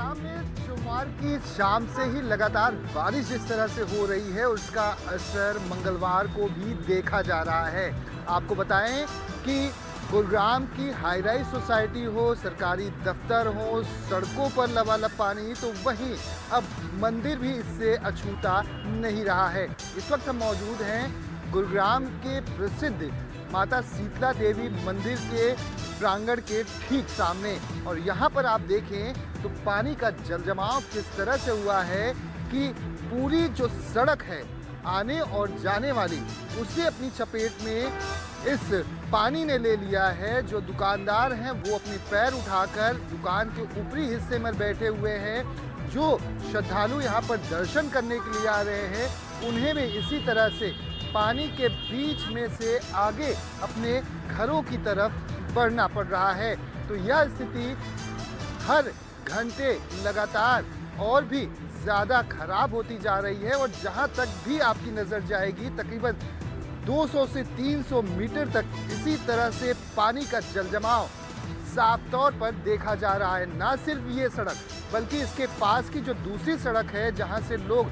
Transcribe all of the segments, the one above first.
सामने सोमवार की शाम से ही लगातार बारिश जिस तरह से हो रही है उसका असर मंगलवार को भी देखा जा रहा है। आपको बताएं कि गुरुग्राम की हाई राइज सोसाइटी हो, सरकारी दफ्तर हो, सड़कों पर लबालब पानी, तो वहीं अब मंदिर भी इससे अछूता नहीं रहा है। इस वक्त हम मौजूद हैं गुरुग्राम के प्रसिद्ध माता शीतला देवी मंदिर के प्रांगण के ठीक सामने, और यहाँ पर आप देखें तो पानी का जलजमाव किस तरह से हुआ है कि पूरी जो सड़क है आने और जाने वाली उसे अपनी चपेट में इस पानी ने ले लिया है। जो दुकानदार हैं वो अपने पैर उठाकर दुकान के ऊपरी हिस्से में बैठे हुए हैं। जो श्रद्धालु यहाँ पर दर्शन करने के लिए आ रहे हैं उन्हें भी इसी तरह से पानी के बीच में से आगे अपने घरों की तरफ बढ़ना पड़ रहा है। तो यह स्थिति हर घंटे लगातार और भी ज़्यादा खराब होती जा रही है, और जहां तक भी आपकी नज़र जाएगी तकरीबन 200 से 300 मीटर तक इसी तरह से पानी का जलजमाव साफ तौर पर देखा जा रहा है। ना सिर्फ ये सड़क बल्कि इसके पास की जो दूसरी सड़क है जहां से लोग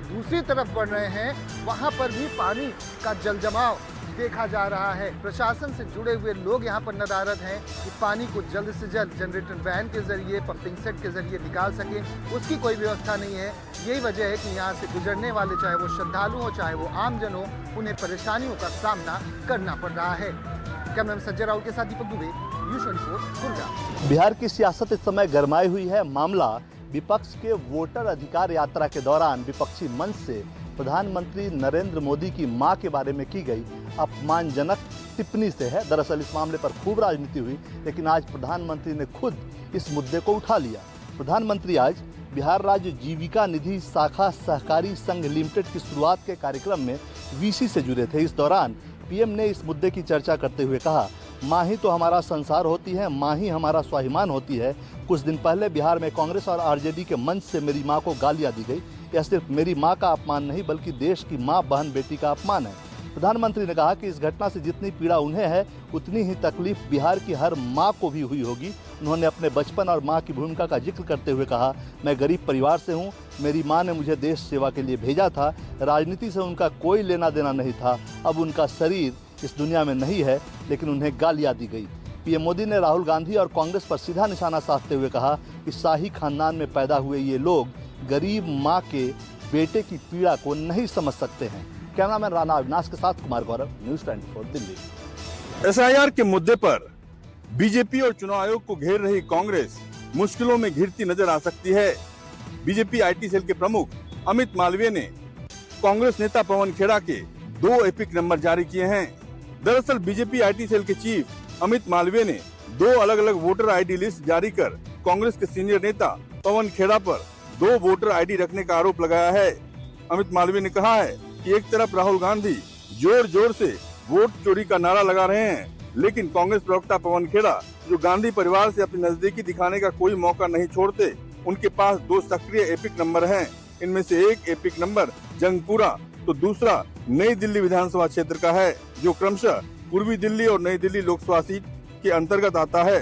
दूसरी तरफ बढ़ रहे हैं वहां पर भी पानी का जलजमाव देखा जा रहा है। प्रशासन से जुड़े हुए लोग यहाँ पर नदारद हैं कि पानी को जल्द से जल्द जनरेटर वैन के जरिए, पंपिंग सेट के जरिए निकाल सकें। उसकी कोई व्यवस्था नहीं है। यही वजह है कि यहाँ से गुजरने वाले, चाहे वो श्रद्धालु हो चाहे वो आमजन हो, उन्हें परेशानियों का सामना करना पड़ रहा है। कैमरामैन संजय राहुल के साथ दीपक दुबे, न्यूज़ 24 गुरुग्राम। बिहार की सियासत इस समय गरमाई हुई है। मामला विपक्ष के वोटर अधिकार यात्रा के दौरान विपक्षी मंच से प्रधानमंत्री नरेंद्र मोदी की मां के बारे में की गई अपमानजनक टिप्पणी से है। दरअसल इस मामले पर खूब राजनीति हुई, लेकिन आज प्रधानमंत्री ने खुद इस मुद्दे को उठा लिया। प्रधानमंत्री आज बिहार राज्य जीविका निधि शाखा सहकारी संघ लिमिटेड की शुरुआत के कार्यक्रम में वीसी से जुड़े थे। इस दौरान पीएम ने इस मुद्दे की चर्चा करते हुए कहा, माँ ही तो हमारा संसार होती है, माँ ही हमारा स्वाभिमान होती है। कुछ दिन पहले बिहार में कांग्रेस और आरजेडी के मंच से मेरी माँ को गालियाँ दी गई। यह सिर्फ मेरी माँ का अपमान नहीं बल्कि देश की माँ, बहन, बेटी का अपमान है। प्रधानमंत्री ने कहा कि इस घटना से जितनी पीड़ा उन्हें है उतनी ही तकलीफ बिहार की हर माँ को भी हुई होगी। उन्होंने अपने बचपन और माँ की भूमिका का जिक्र करते हुए कहा, मैं गरीब परिवार से हूँ, मेरी माँ ने मुझे देश सेवा के लिए भेजा था, राजनीति से उनका कोई लेना देना नहीं था। अब उनका शरीर इस दुनिया में नहीं है, लेकिन उन्हें गालियाँ दी गई। पीएम मोदी ने राहुल गांधी और कांग्रेस पर सीधा निशाना साधते हुए कहा कि शाही खानदान में पैदा हुए ये लोग गरीब माँ के बेटे की पीड़ा को नहीं समझ सकते हैं। कैमरामैन राणा अविनाश के साथ कुमार गौरव, न्यूज़ 24 दिल्ली। एसआईआर के मुद्दे पर बीजेपी और चुनाव आयोग को घेर रही कांग्रेस मुश्किलों में घिरती नजर आ सकती है। बीजेपी आईटी सेल के प्रमुख अमित मालवीय ने कांग्रेस नेता पवन खेड़ा के 2 एपिक नंबर जारी किए हैं। दरअसल बीजेपी आईटी सेल के चीफ अमित मालवीय ने 2 अलग अलग वोटर आईडी लिस्ट जारी कर कांग्रेस के सीनियर नेता पवन खेड़ा पर 2 वोटर आईडी रखने का आरोप लगाया है। अमित मालवीय ने कहा है कि एक तरफ राहुल गांधी जोर जोर से वोट चोरी का नारा लगा रहे हैं, लेकिन कांग्रेस प्रवक्ता पवन खेड़ा, जो गांधी परिवार से अपनी नजदीकी दिखाने का कोई मौका नहीं छोड़ते, उनके पास 2 सक्रिय एपिक नंबर हैं। इनमें से एक एपिक नंबर जंगपुरा तो दूसरा नई दिल्ली विधानसभा क्षेत्र का है, जो क्रमशः पूर्वी दिल्ली और नई दिल्ली लोकसभा सीट के अंतर्गत आता है।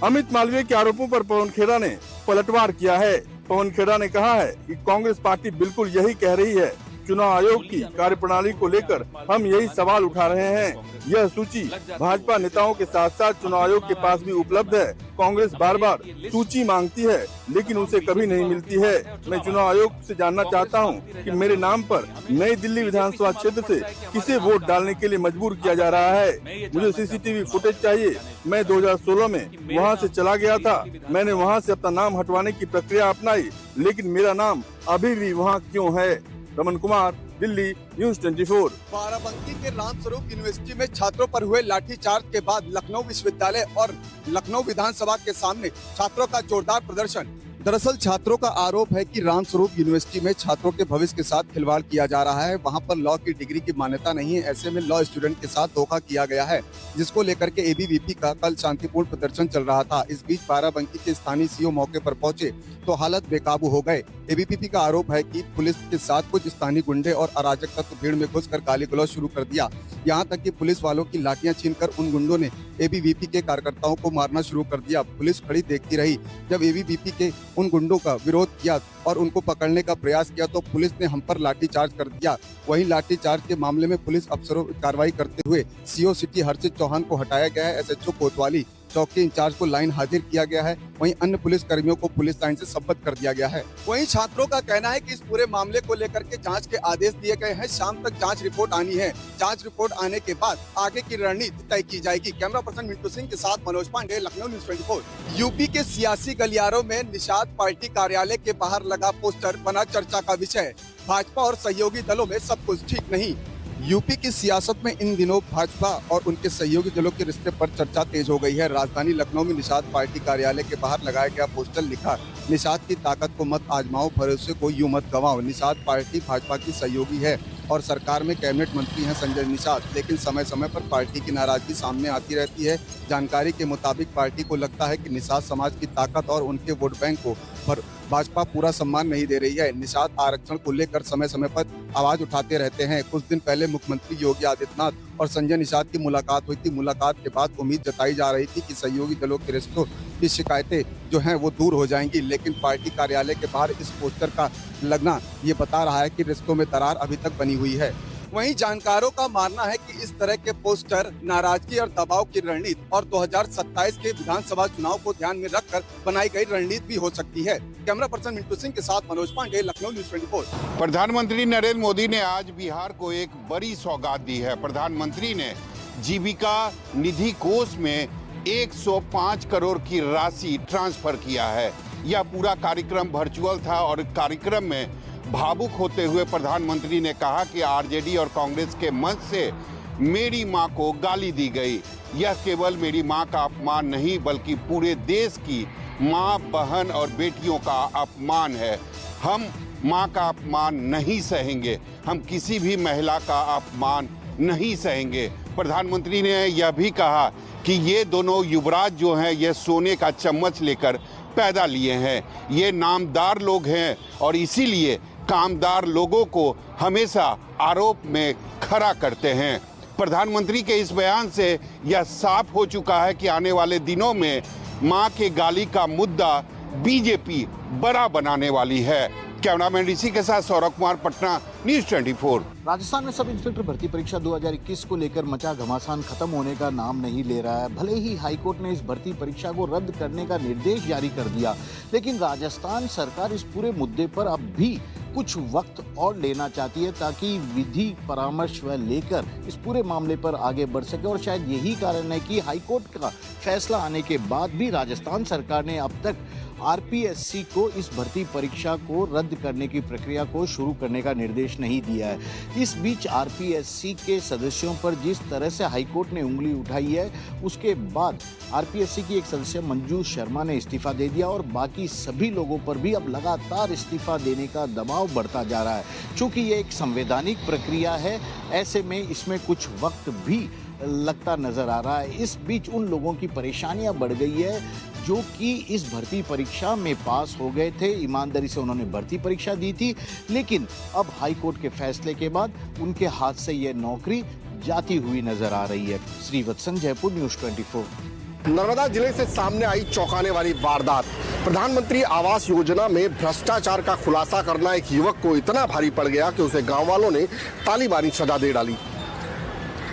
अमित मालवीय के आरोपों पर पवन खेड़ा ने पलटवार किया है। पवन खेड़ा ने कहा है कि कांग्रेस पार्टी बिल्कुल यही कह रही है। चुनाव आयोग की कार्यप्रणाली को लेकर हम यही सवाल उठा रहे हैं। यह सूची भाजपा नेताओं के साथ साथ चुनाव आयोग के पास भी उपलब्ध है। कांग्रेस बार बार सूची मांगती है, लेकिन उसे कभी नहीं मिलती है। मैं चुनाव आयोग से जानना चाहता हूं कि मेरे नाम पर नई दिल्ली विधानसभा क्षेत्र से किसे वोट डालने के लिए मजबूर किया जा रहा है। मुझे सीसीटीवी फुटेज चाहिए। मैं 2016 में वहां से चला गया था। मैंने वहां से अपना नाम हटवाने की प्रक्रिया अपनाई, लेकिन मेरा नाम अभी भी वहाँ क्यों है। रमन कुमार, दिल्ली, न्यूज़ 24। बाराबंकी के रामस्वरूप यूनिवर्सिटी में छात्रों पर हुए लाठीचार्ज के बाद लखनऊ विश्वविद्यालय और लखनऊ विधानसभा के सामने छात्रों का जोरदार प्रदर्शन। दरअसल छात्रों का आरोप है कि रामस्वरूप यूनिवर्सिटी में छात्रों के भविष्य के साथ खिलवाड़ किया जा रहा है। वहां पर लॉ की डिग्री की मान्यता नहीं है, ऐसे में लॉ स्टूडेंट के साथ धोखा किया गया है, जिसको लेकर के एबीवीपी का कल शांतिपूर्ण प्रदर्शन चल रहा था। इस बीच बाराबंकी के स्थानीय सीओ मौके पर पहुंचे तो हालत बेकाबू हो गए। एबीवीपी का आरोप है कि पुलिस के साथ कुछ स्थानीय गुंडे और अराजक तत्व भीड़ में घुसकर गाली गलौज शुरू कर दिया। यहां तक कि पुलिस वालों की लाठियां छीनकर उन गुंडों ने एबीवीपी के कार्यकर्ताओं को मारना शुरू कर दिया। पुलिस खड़ी देखती रही जब एबीवीपी के उन गुंडों का विरोध किया और उनको पकड़ने का प्रयास किया तो पुलिस ने हम पर लाठीचार्ज कर दिया। वहीं लाठीचार्ज के मामले में पुलिस अफसरों कार्रवाई करते हुए सीओ सिटी हर्षित चौहान को हटाया गया है। एसएचओ कोतवाली चौकी इंचार्ज को लाइन हाजिर किया गया है। वहीं अन्य पुलिस कर्मियों को पुलिस लाइन से सम्बद्ध कर दिया गया है। वहीं छात्रों का कहना है कि इस पूरे मामले को लेकर के जांच के आदेश दिए गए हैं। शाम तक जांच रिपोर्ट आनी है। जांच रिपोर्ट आने के बाद आगे की रणनीति तय की जाएगी। कैमरा पर्सन मिंटू सिंह के साथ मनोज पांडे, लखनऊ न्यूज़ 24। यूपी के सियासी गलियारों में निषाद पार्टी कार्यालय के बाहर लगा पोस्टर बना चर्चा का विषय। भाजपा और सहयोगी दलों में सब कुछ ठीक नहीं। यूपी की सियासत में इन दिनों भाजपा और उनके सहयोगी दलों के रिश्ते पर चर्चा तेज हो गई है। राजधानी लखनऊ में निषाद पार्टी कार्यालय के बाहर लगाया गया पोस्टर लिखा, निषाद की ताकत को मत आजमाओ, भरोसे को यूं मत गंवाओ। निषाद पार्टी भाजपा की सहयोगी है और सरकार में कैबिनेट मंत्री हैं संजय निषाद, लेकिन समय समय पर पार्टी की नाराजगी सामने आती रहती है। जानकारी के मुताबिक पार्टी को लगता है कि निषाद समाज की ताकत और उनके वोट बैंक को पर भाजपा पूरा सम्मान नहीं दे रही है। निषाद आरक्षण को लेकर समय समय पर आवाज उठाते रहते हैं। कुछ दिन पहले मुख्यमंत्री योगी आदित्यनाथ और संजय निषाद की मुलाकात हुई थी। मुलाकात के बाद उम्मीद जताई जा रही थी कि सहयोगी दलों के रिश्तों की शिकायतें जो हैं वो दूर हो जाएंगी, लेकिन पार्टी कार्यालय के बाहर इस पोस्टर का लगना ये बता रहा है कि रिश्तों में दरार अभी तक बनी हुई है। वहीं जानकारों का मानना है कि इस तरह के पोस्टर नाराजगी और दबाव की रणनीति और 2027 के विधानसभा चुनाव को ध्यान में रखकर बनाई गई रणनीति भी हो सकती है। कैमरा पर्सन मिंटू सिंह के साथ मनोज पांडे, लखनऊ न्यूज़ 24। प्रधानमंत्री नरेंद्र मोदी ने आज बिहार को एक बड़ी सौगात दी है। प्रधानमंत्री ने जीविका निधि कोष में 105 करोड़ की राशि ट्रांसफर किया है। यह पूरा कार्यक्रम वर्चुअल था और कार्यक्रम में भावुक होते हुए प्रधानमंत्री ने कहा कि आरजेडी और कांग्रेस के मंच से मेरी मां को गाली दी गई। यह केवल मेरी मां का अपमान नहीं बल्कि पूरे देश की मां, बहन और बेटियों का अपमान है। हम मां का अपमान नहीं सहेंगे, हम किसी भी महिला का अपमान नहीं सहेंगे। प्रधानमंत्री ने यह भी कहा कि ये दोनों युवराज जो हैं ये सोने का चम्मच लेकर पैदा लिए हैं। ये नामदार लोग हैं और इसीलिए कामदार लोगों को हमेशा आरोप में खड़ा करते हैं। प्रधानमंत्री के इस बयान से यह साफ हो चुका है कि आने वाले दिनों में मां के गाली का मुद्दा बीजेपी बड़ा बनाने वाली है। कैमरामैन ऋषि के साथ सौरभ कुमार, पटना, न्यूज़ 24। राजस्थान में सब इंस्पेक्टर भर्ती परीक्षा 2021 को लेकर मचा घमासान खत्म होने का नाम नहीं ले रहा है। भले ही हाईकोर्ट ने इस भर्ती परीक्षा को रद्द करने का निर्देश जारी कर दिया, लेकिन राजस्थान सरकार इस पूरे मुद्दे पर अब भी कुछ वक्त और लेना चाहती है ताकि विधि परामर्श लेकर इस पूरे मामले पर आगे बढ़ सके। और शायद यही कारण है कि हाईकोर्ट का फैसला आने के बाद भी राजस्थान सरकार ने अब तक आरपीएससी को इस भर्ती परीक्षा को रद्द करने की प्रक्रिया को शुरू करने का निर्देश नहीं दिया है। इस बीच आरपीएससी के सदस्यों पर जिस तरह से हाईकोर्ट ने उंगली उठाई है, उसके बाद आरपीएससी की एक सदस्य मंजू शर्मा ने इस्तीफा दे दिया और बाकी सभी लोगों पर भी अब लगातार इस्तीफा देने का दबाव बढ़ता जा रहा है। चूंकि ये एक संवैधानिक प्रक्रिया है, ऐसे में इसमें कुछ वक्त भी लगता नजर आ रहा है। इस बीच उन लोगों की परेशानियां बढ़ गई है जो कि इस भर्ती परीक्षा में पास हो गए थे, ईमानदारी से उन्होंने भर्ती परीक्षा दी थी, लेकिन अब हाईकोर्ट के फैसले के बाद उनके हाथ से ये नौकरी जाती हुई नजर आ रही है। श्रीवत्सन, जयपुर, न्यूज़ 24। नर्मदा जिले से सामने आई चौंकाने वाली वारदात। प्रधानमंत्री आवास योजना में भ्रष्टाचार का खुलासा करना एक युवक को इतना भारी पड़ गया कि उसे गांव वालों ने ताली मारी सजा दे डाली।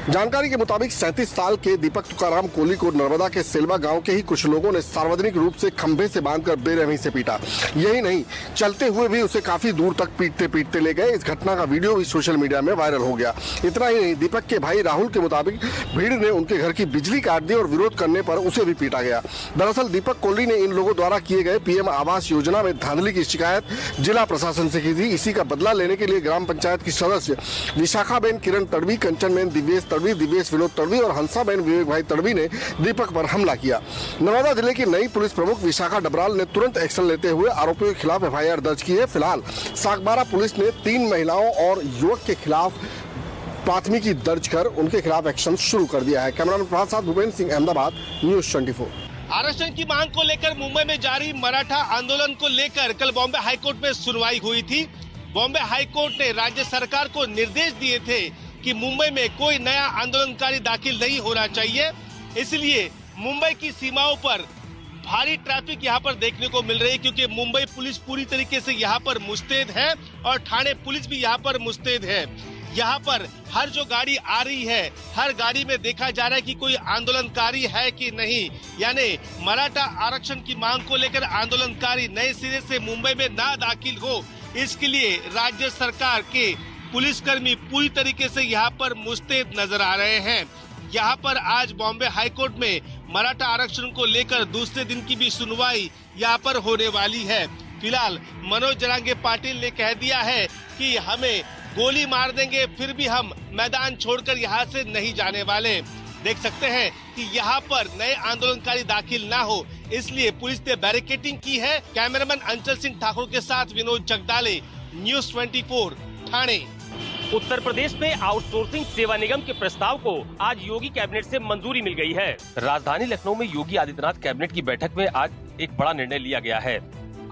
जानकारी के मुताबिक 37 साल के दीपक तुकाराम कोहली को नर्मदा के सेलवा गांव के ही कुछ लोगों ने सार्वजनिक रूप से खंभे से बांधकर बेरहमी से पीटा। यही नहीं, चलते हुए भी उसे काफी दूर तक पीटते पीटते ले गए। इस घटना का वीडियो भी सोशल मीडिया में वायरल हो गया। इतना ही नहीं, दीपक के भाई राहुल के मुताबिक भीड़ ने उनके घर की बिजली काट दी और विरोध करने पर उसे भी पीटा गया। दरअसल दीपक कोहली ने इन लोगों द्वारा किए गए पीएम आवास योजना में धांधली की शिकायत जिला प्रशासन से की थी। इसी का बदला लेने के लिए ग्राम पंचायत की सदस्य विशाखाबेन किरण तड़वी, कंचनबेन दिव्येश तड़वी, दिव्येश विनोद तड़वी और हंसाबेन विवेक भाई तड़वी ने दीपक पर हमला किया। नर्मदा जिले की नई पुलिस प्रमुख विशाखा डबराल ने तुरंत एक्शन लेते हुए आरोपियों के खिलाफ एफआईआर दर्ज की है। फिलहाल सागबारा पुलिस ने 3 महिलाओं और युवक के खिलाफ प्राथमिकी दर्ज कर उनके खिलाफ एक्शन शुरू कर दिया है। कैमरामैन प्रभात साथ भूपेंद्र सिंह, अहमदाबाद, न्यूज़ 24। आरक्षण की मांग को लेकर मुंबई में जारी मराठा आंदोलन को लेकर कल बॉम्बे हाईकोर्ट में सुनवाई हुई थी। बॉम्बे हाईकोर्ट ने राज्य सरकार को निर्देश दिए थे कि मुंबई में कोई नया आंदोलनकारी दाखिल नहीं होना चाहिए। इसलिए मुंबई की सीमाओं पर भारी ट्रैफिक यहाँ पर देखने को मिल रही है, क्योंकि मुंबई पुलिस पूरी तरीके से यहाँ पर मुस्तैद है और ठाणे पुलिस भी यहाँ पर मुस्तैद है। यहाँ पर हर जो गाड़ी आ रही है, हर गाड़ी में देखा जा रहा है कि कोई आंदोलनकारी है कि नहीं, यानी मराठा आरक्षण की मांग को लेकर आंदोलनकारी नए सिरे से मुंबई में ना दाखिल हो, इसके लिए राज्य सरकार के पुलिसकर्मी पूरी तरीके से यहाँ पर मुस्तैद नजर आ रहे हैं। यहाँ पर आज बॉम्बे हाईकोर्ट में मराठा आरक्षण को लेकर दूसरे दिन की भी सुनवाई यहाँ पर होने वाली है। फिलहाल मनोज जरांगे पाटिल ने कह दिया है कि हमें गोली मार देंगे फिर भी हम मैदान छोड़कर यहाँ से नहीं जाने वाले। देख सकते हैं कि यहाँ पर नए आंदोलनकारी दाखिल ना हो, इसलिए पुलिस ने बैरिकेडिंग की है। कैमरामैन अंचल सिंह ठाकुर के साथ विनोद जगदाले, न्यूज़ 24 ठाणे। उत्तर प्रदेश में आउटसोर्सिंग सेवा निगम के प्रस्ताव को आज योगी कैबिनेट से मंजूरी मिल गई है। राजधानी लखनऊ में योगी आदित्यनाथ कैबिनेट की बैठक में आज एक बड़ा निर्णय लिया गया है।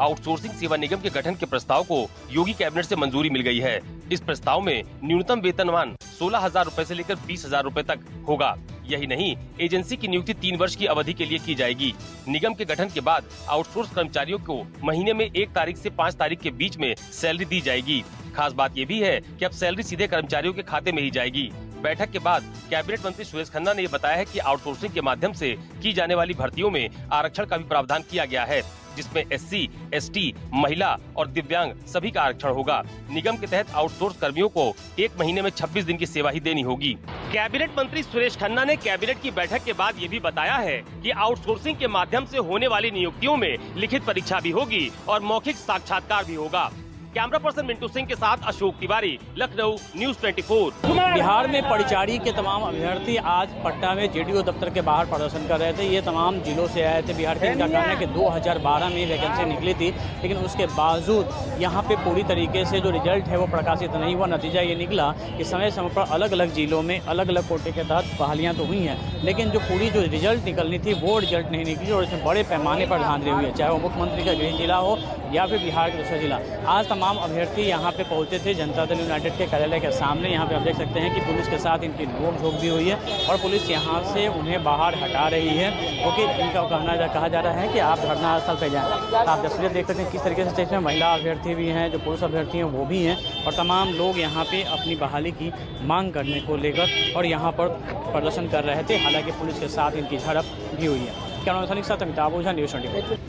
आउटसोर्सिंग सेवा निगम के गठन के प्रस्ताव को योगी कैबिनेट से मंजूरी मिल गई है। इस प्रस्ताव में न्यूनतम वेतनमान 16,000 रूपए से लेकर 20,000 रूपए तक होगा। यही नहीं, एजेंसी की नियुक्ति 3 वर्ष की अवधि के लिए की जाएगी। निगम के गठन के बाद आउटसोर्स कर्मचारियों को महीने में 1 तारीख से 5 तारीख के बीच में सैलरी दी जाएगी। खास बात ये भी है कि अब सैलरी सीधे कर्मचारियों के खाते में ही जाएगी। बैठक के बाद कैबिनेट मंत्री सुरेश खन्ना ने बताया है कि आउटसोर्सिंग के माध्यम से की जाने वाली भर्तियों में आरक्षण का भी प्रावधान किया गया है, जिसमें SC, ST, महिला और दिव्यांग सभी का आरक्षण होगा। निगम के तहत आउटसोर्स कर्मियों को 1 महीने में 26 दिन की सेवा ही देनी होगी। कैबिनेट मंत्री सुरेश खन्ना ने कैबिनेट की बैठक के बाद ये भी बताया है कि आउटसोर्सिंग के माध्यम से होने वाली नियुक्तियों में लिखित परीक्षा भी होगी और मौखिक साक्षात्कार भी होगा। कैमरा पर्सन मिंटू सिंह के साथ अशोक तिवारी, लखनऊ, न्यूज़ 24। बिहार में परिचारी के तमाम अभ्यर्थी आज पटना में JDO दफ्तर के बाहर प्रदर्शन कर रहे थे। ये तमाम जिलों से आए थे बिहार के। इनका कहना है कि 2012 में वैकेंसी निकली थी, लेकिन उसके बावजूद यहाँ पे पूरी तरीके से जो रिजल्ट है वो प्रकाशित नहीं हुआ। नतीजा ये निकला कि समय समय पर अलग अलग जिलों में अलग अलग कोटे के तहत बहालियाँ तो हुई हैं, लेकिन जो पूरी जो रिजल्ट निकलनी थी वो रिजल्ट नहीं निकली और इसमें बड़े पैमाने पर धांधली हुई है, चाहे वो मुख्यमंत्री का गृह जिला हो या फिर बिहार का दूसरा जिला। आज तमाम अभ्यर्थी यहाँ पे पहुँचे थे जनता दल यूनाइटेड के कार्यालय के सामने। यहाँ पे आप देख सकते हैं कि पुलिस के साथ इनकी नोक-झोंक भी हुई है और पुलिस यहाँ से उन्हें बाहर हटा रही है, क्योंकि इनका कहा जा रहा है कि आप धरना स्थल पे जाएं। आप तस्वीरें देख सकते हैं किस तरीके से स्टेज में महिला अभ्यर्थी भी हैं, जो पुरुष अभ्यर्थी हैं वो भी हैं, और तमाम लोग यहाँ पे अपनी बहाली की मांग करने को लेकर और यहाँ पर प्रदर्शन कर रहे थे। हालांकि पुलिस के साथ इनकी झड़प भी हुई है। कैमरामैन के साथ अमिताभ ओझा, न्यूज़ 24।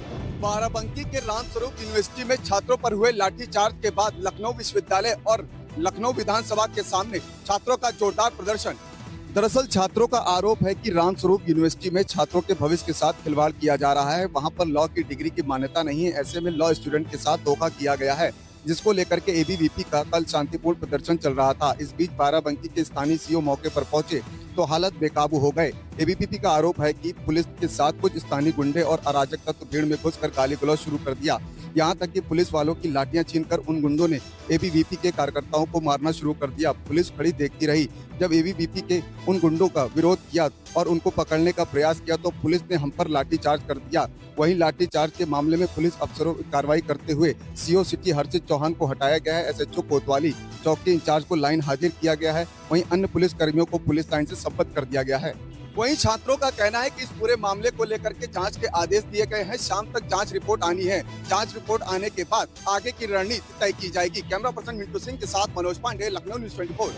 बाराबंकी के रामस्वरूप यूनिवर्सिटी में छात्रों पर हुए लाठीचार्ज के बाद लखनऊ विश्वविद्यालय और लखनऊ विधानसभा के सामने छात्रों का जोरदार प्रदर्शन। दरअसल छात्रों का आरोप है कि रामस्वरूप यूनिवर्सिटी में छात्रों के भविष्य के साथ खिलवाड़ किया जा रहा है। वहां पर लॉ की डिग्री की मान्यता नहीं है, ऐसे में लॉ स्टूडेंट के साथ धोखा किया गया है, जिसको लेकर के ABVP का कल शांतिपूर्ण प्रदर्शन चल रहा था। इस बीच बाराबंकी के स्थानीय CO मौके पर पहुंचे तो हालत बेकाबू हो गए। ABVP का आरोप है कि पुलिस के साथ कुछ स्थानीय गुंडे और अराजक तत्व भीड़ में घुसकर गाली गलौज शुरू कर दिया। यहाँ तक कि पुलिस वालों की लाठियां छीनकर उन गुंडों ने ABVP के कार्यकर्ताओं को मारना शुरू कर दिया। पुलिस खड़ी देखती रही। जब ABVP के उन गुंडों का विरोध किया और उनको पकड़ने का प्रयास किया तो पुलिस ने हम पर लाठीचार्ज कर दिया। वहीं लाठीचार्ज के मामले में पुलिस अफसरों की कार्रवाई करते हुए CO सिटी हर्षित चौहान को हटाया गया है। SHO कोतवाली चौकी इंचार्ज को लाइन हाजिर किया गया है। वहीं अन्य पुलिस कर्मियों को पुलिस लाइन से शपथ कर दिया गया है। वहीं छात्रों का कहना है कि इस पूरे मामले को लेकर के जांच के आदेश दिए गए हैं। शाम तक जांच रिपोर्ट आनी है। जांच रिपोर्ट आने के बाद आगे की रणनीति तय की जाएगी। कैमरा पर्सन मिंटू सिंह के साथ मनोज पांडे, लखनऊ, न्यूज़ 24।